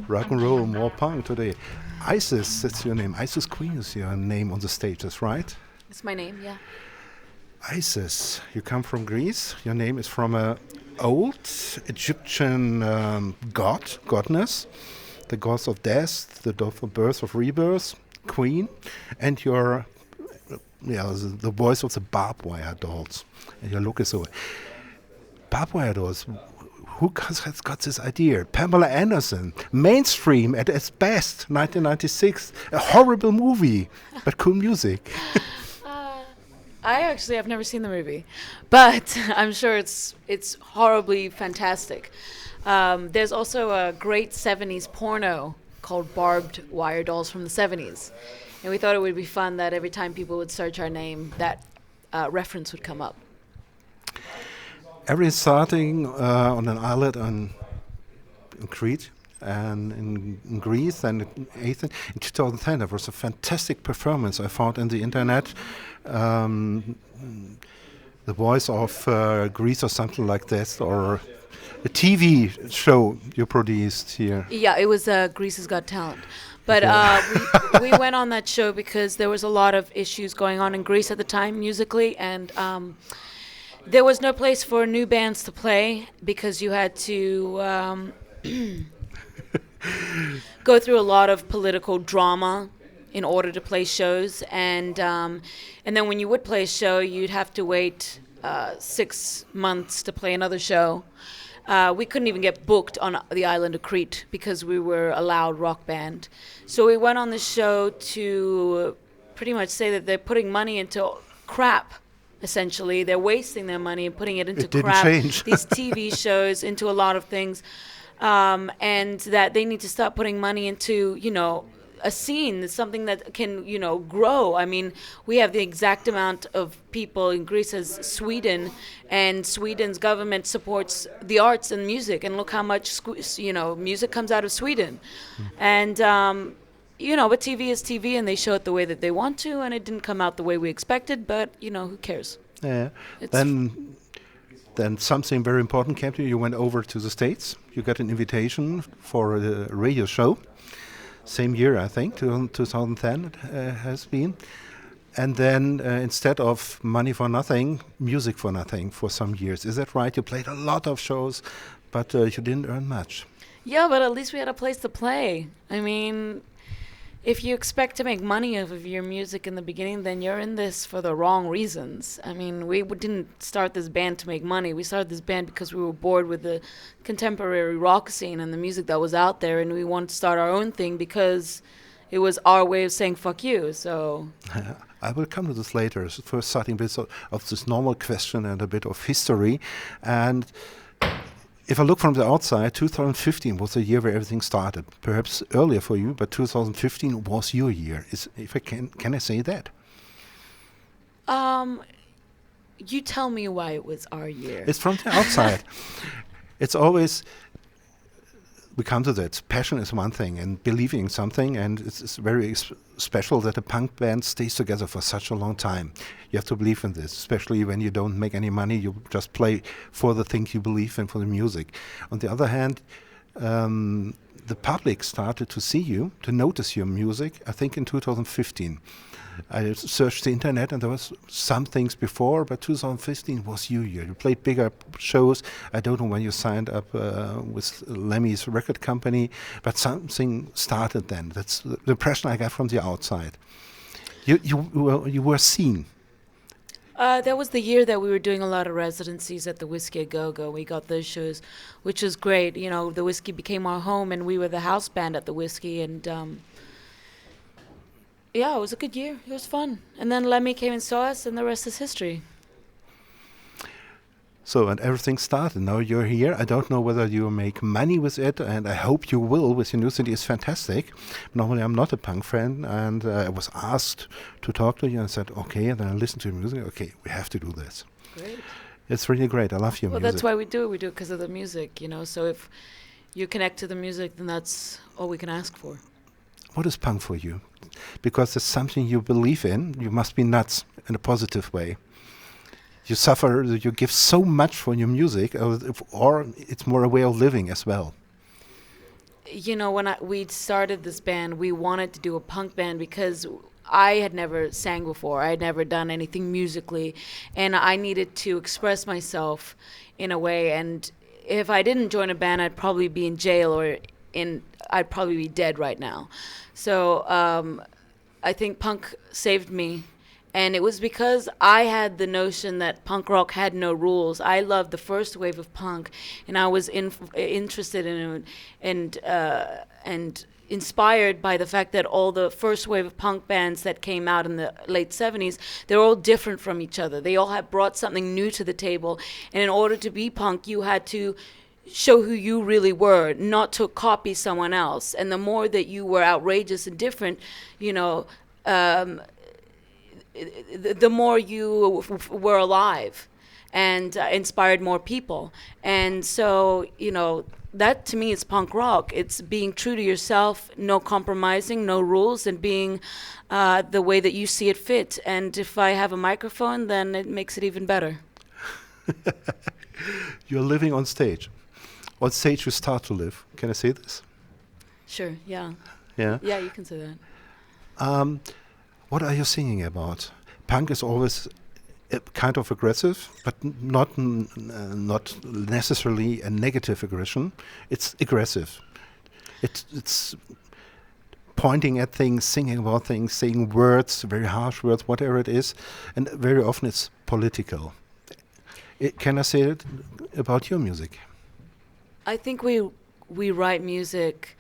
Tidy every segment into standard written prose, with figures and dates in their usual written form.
Rock and roll, more punk today. Isis, that's your name. Isis Queen is your name on the stage, that's right? It's my name, yeah. Isis, you come from Greece. Your name is from a old Egyptian goddess, the gods of death, the god of birth, of rebirth, queen, and you're the voice of the Barb Wire Dolls. And your look is so. Barb Wire Dolls. Who has got this idea? Pamela Anderson, mainstream at its best, 1996, a horrible movie, but cool music. I've never seen the movie, but I'm sure it's horribly fantastic. There's also a great 70s porno called Barbed Wire Dolls from the 70s. And we thought it would be fun that every time people would search our name, that reference would come up. Every starting on an islet in Crete and in Greece and in Athens. In 2010, there was a fantastic performance I found on the internet. The voice of Greece or something like this, or a TV show you produced here. Yeah, it was Greece's Got Talent. But we went on that show because there was a lot of issues going on in Greece at the time musically, and there was no place for new bands to play because you had to go through a lot of political drama in order to play shows, and then when you would play a show, you'd have to wait 6 months to play another show. We couldn't even get booked on the island of Crete because we were a loud rock band. So we went on the show to pretty much say that they're putting money into crap. Essentially, they're wasting their money and putting it into crap. These TV shows, into a lot of things, and that they need to start putting money into, a scene, something that can, grow. I mean, we have the exact amount of people in Greece as Sweden, and Sweden's government supports the arts and music. And look how much, music comes out of Sweden. And, but TV is TV, and they show it the way that they want to, and it didn't come out the way we expected, but, who cares? Yeah. Then something very important came to you. You went over to the States. You got an invitation for a radio show. Same year, I think, 2010 it has been. And then instead of money for nothing, music for nothing for some years. Is that right? You played a lot of shows, but you didn't earn much. Yeah, but at least we had a place to play. I mean, if you expect to make money off of your music in the beginning, then you're in this for the wrong reasons. I mean, we didn't start this band to make money. We started this band because we were bored with the contemporary rock scene and the music that was out there, and we wanted to start our own thing because it was our way of saying fuck you. So I will come to this later. So first, starting with of this normal question and a bit of history. And if I look from the outside, 2015 was the year where everything started. Perhaps earlier for you, but 2015 was your year. If I can I say that? You tell me why it was our year. It's from the outside. It's always, we come to that. Passion is one thing, and believing in something, and it's very special that a punk band stays together for such a long time. You have to believe in this, especially when you don't make any money. You just play for the things you believe in, for the music. On the other hand, the public started to see you, to notice your music, I think in 2015. I searched the internet and there was some things before, but 2015 was your year. You played bigger shows. I don't know when you signed up with Lemmy's record company, but something started then. That's the impression I got from the outside. You were seen. That was the year that we were doing a lot of residencies at the Whiskey A Go-Go. We got those shows, which was great. The Whiskey became our home, and we were the house band at the Whiskey, and yeah, it was a good year. It was fun. And then Lemmy came and saw us, and the rest is history. So, and everything started. Now you're here. I don't know whether you make money with it, and I hope you will with your new city. It's fantastic. Normally, I'm not a punk fan, and I was asked to talk to you, and I said, okay, and then I listened to your music. Okay, we have to do this. Great. It's really great. I love your music. Well, that's why we do it. We do it because of the music, So if you connect to the music, then that's all we can ask for. What is punk for you? Because it's something you believe in. You must be nuts in a positive way. you suffer, you give so much for your music, or it's more a way of living as well. You know, when we started this band, we wanted to do a punk band because I had never sang before. I had never done anything musically, and I needed to express myself in a way. And if I didn't join a band, I'd probably be in jail I'd probably be dead right now. So I think punk saved me. And it was because I had the notion that punk rock had no rules. I loved the first wave of punk, and I was interested in it and inspired by the fact that all the first wave of punk bands that came out in the late 70s, they're all different from each other. They all had brought something new to the table. And in order to be punk, you had to show who you really were, not to copy someone else. And the more that you were outrageous and different, you know, the more you were alive and inspired more people. And so, you know, that to me is punk rock. It's being true to yourself, no compromising, no rules, and being the way that you see it fit. And if I have a microphone, then it makes it even better. You're living on stage. On stage you start to live. Can I say this? Sure, yeah. Yeah? Yeah, you can say that. What are you singing about? Punk is always kind of aggressive, but not necessarily a negative aggression. It's aggressive. It's pointing at things, singing about things, saying words, very harsh words, whatever it is, and very often it's political. Can I say it about your music? I think we write music,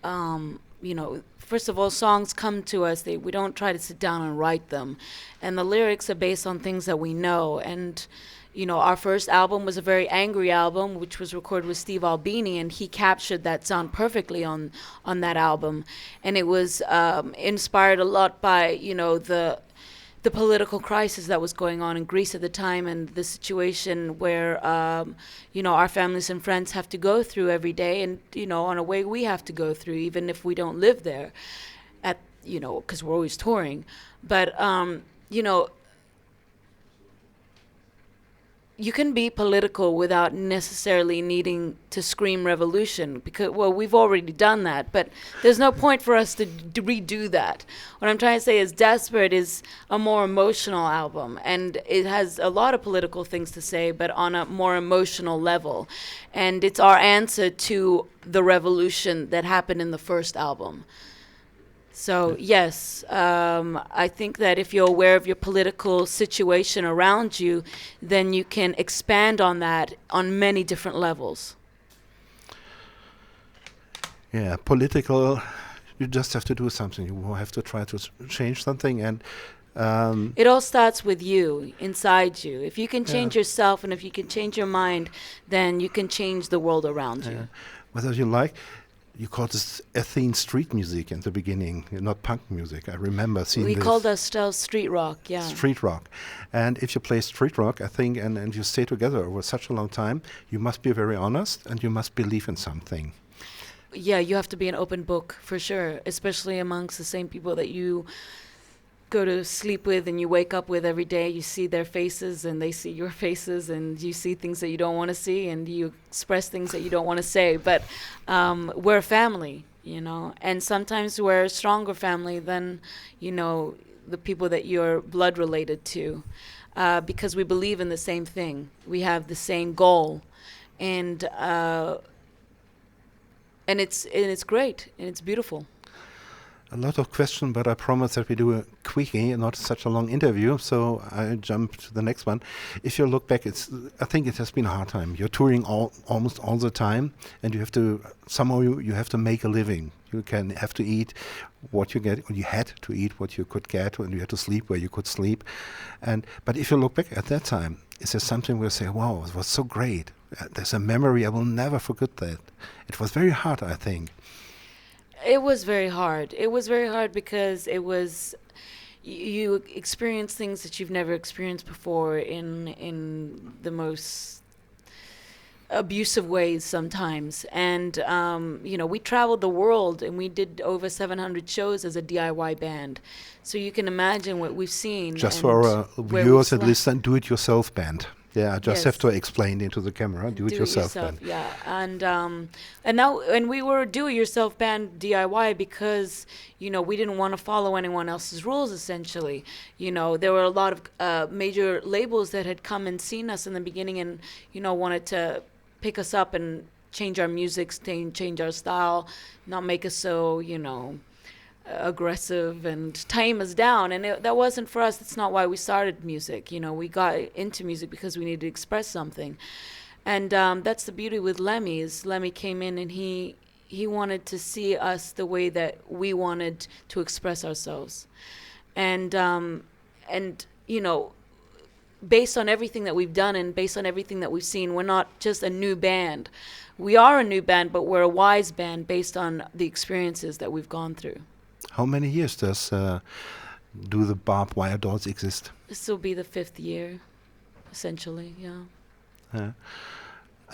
you know, first of all, songs come to us. We don't try to sit down and write them. And the lyrics are based on things that we know. And, you know, our first album was a very angry album, which was recorded with Steve Albini, and he captured that sound perfectly on that album. And it was inspired a lot by, you know, the political crisis that was going on in Greece at the time, and the situation where, you know, our families and friends have to go through every day, and, you know, on a way we have to go through, even if we don't live there, you know, because we're always touring. But, you know, you can be political without necessarily needing to scream revolution, because, well, we've already done that, but there's no point for us to redo that. What I'm trying to say is Desperate is a more emotional album, and it has a lot of political things to say, but on a more emotional level. And it's our answer to the revolution that happened in the first album. So, yes, I think that if you're aware of your political situation around you, then you can expand on that on many different levels. Yeah, political, you just have to do something. You have to try to change something. And it all starts with you, inside you. If you can change yourself and if you can change your mind, then you can change the world around you. Whether you like... You called this Athens street music in the beginning, not punk music. I remember seeing this. We called ourselves street rock, yeah. Street rock. And if you play street rock, I think, and you stay together over such a long time, you must be very honest and you must believe in something. Yeah, you have to be an open book, for sure, especially amongst the same people that you go to sleep with and you wake up with every day. You see their faces and they see your faces, and you see things that you don't want to see, and you express things that you don't want to say. But we're a family, you know, and sometimes we're a stronger family than, you know, the people that you're blood related to, because we believe in the same thing. We have the same goal, and it's great and it's beautiful. A lot of questions, but I promise that we do a quickie, not such a long interview, so I jump to the next one. If you look back, I think it has been a hard time. You're touring almost all the time, and you have to, somehow you have to make a living. You have to eat what you get, or you had to eat what you could get, and you had to sleep where you could sleep. But if you look back at that time, is there something where you say, wow, it was so great. There's a memory, I will never forget that. It was very hard, I think. It was very hard. It was very hard because it was, you experience things that you've never experienced before in the most abusive ways sometimes. And, we traveled the world and we did over 700 shows as a DIY band. So you can imagine what we've seen. Just for our viewers at least, and do-it-yourself band. Yeah, I just have to explain into the camera. Do-it-yourself band. Yeah, and we were a do-it-yourself band DIY because we didn't want to follow anyone else's rules. Essentially, there were a lot of major labels that had come and seen us in the beginning, and wanted to pick us up and change our music, change our style, not make us so aggressive and tame us down, and that wasn't for us. That's not why we started music. We got into music because we needed to express something, and that's the beauty with Lemmy. Is Lemmy came in and he wanted to see us the way that we wanted to express ourselves, and based on everything that we've done and based on everything that we've seen, we're not just a new band. We are a new band, but we're a wise band based on the experiences that we've gone through. How many years do the Barb Wire Dolls exist? This will be the 5th year, essentially, yeah.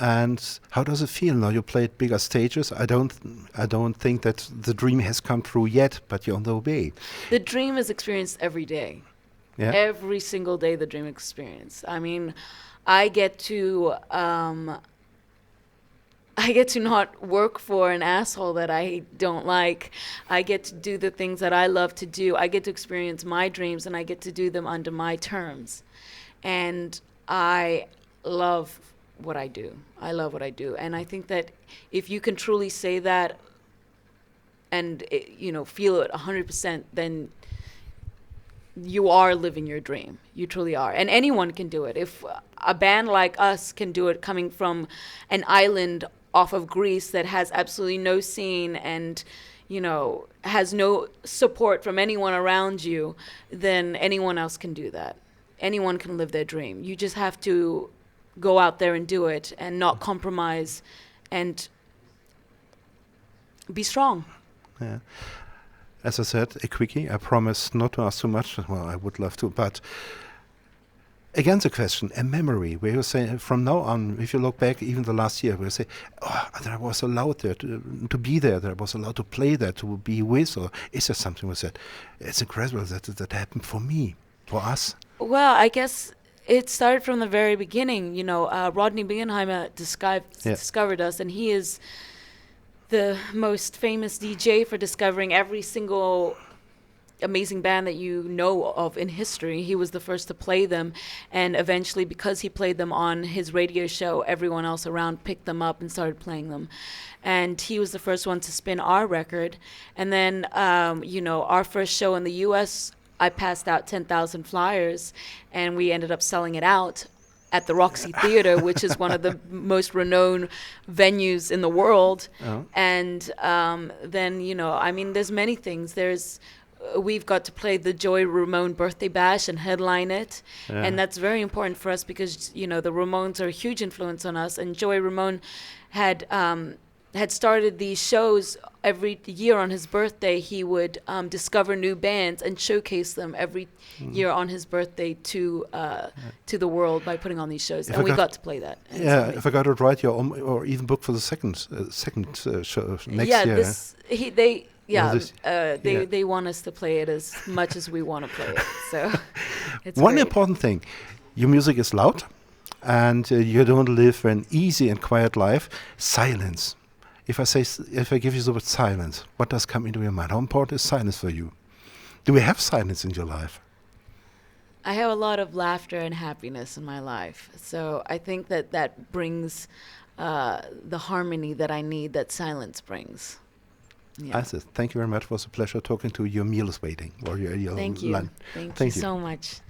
And how does it feel now? You played bigger stages. I don't think that the dream has come true yet, but you're on the way. The dream is experienced every day. Yeah. Every single day, the dream experience. I mean, I get to not work for an asshole that I don't like. I get to do the things that I love to do. I get to experience my dreams, and I get to do them under my terms. And I love what I do. I love what I do. And I think that if you can truly say that and, feel it 100%, then you are living your dream. You truly are. And anyone can do it. If a band like us can do it coming from an island off of Greece that has absolutely no scene and, has no support from anyone around you, then anyone else can do that. Anyone can live their dream. You just have to go out there and do it and not compromise and be strong. Yeah. As I said, a quickie. I promise not to ask too much. Well, I would love to, but again, the question, a memory, where you say, from now on, if you look back, even the last year, where you say, I was allowed there to be there, I was allowed to play there, to be with, or is there something with that? It's incredible that happened for me, for us. Well, I guess it started from the very beginning. Rodney Bingenheimer discovered us, and he is the most famous DJ for discovering every single amazing band that you know of in history. He was the first to play them, and eventually, because he played them on his radio show, everyone else around picked them up and started playing them. And he was the first one to spin our record. And then, our first show in the U.S., I passed out 10,000 flyers, and we ended up selling it out at the Roxy Theater, which is one of the most renowned venues in the world. Oh. And then, there's many things. We've got to play the Joey Ramone birthday bash and headline it. Yeah. And that's very important for us because, the Ramones are a huge influence on us. And Joey Ramone had started these shows every year on his birthday. He would discover new bands and showcase them every year on his birthday to the world by putting on these shows. And we got to play that. Yeah, if I got it right, or even booked for the second show next year. They want us to play it as much as we want to play it. So it's one great. Important thing, your music is loud, and you don't live an easy and quiet life. Silence. If I give you the word silence, what does come into your mind? How important is silence for you? Do we have silence in your life? I have a lot of laughter and happiness in my life. So I think that brings the harmony that I need, that silence brings. Yeah. Thank you very much. It was a pleasure talking to you. Your meal is waiting. Or your Thank you. lunch. Thank you so much.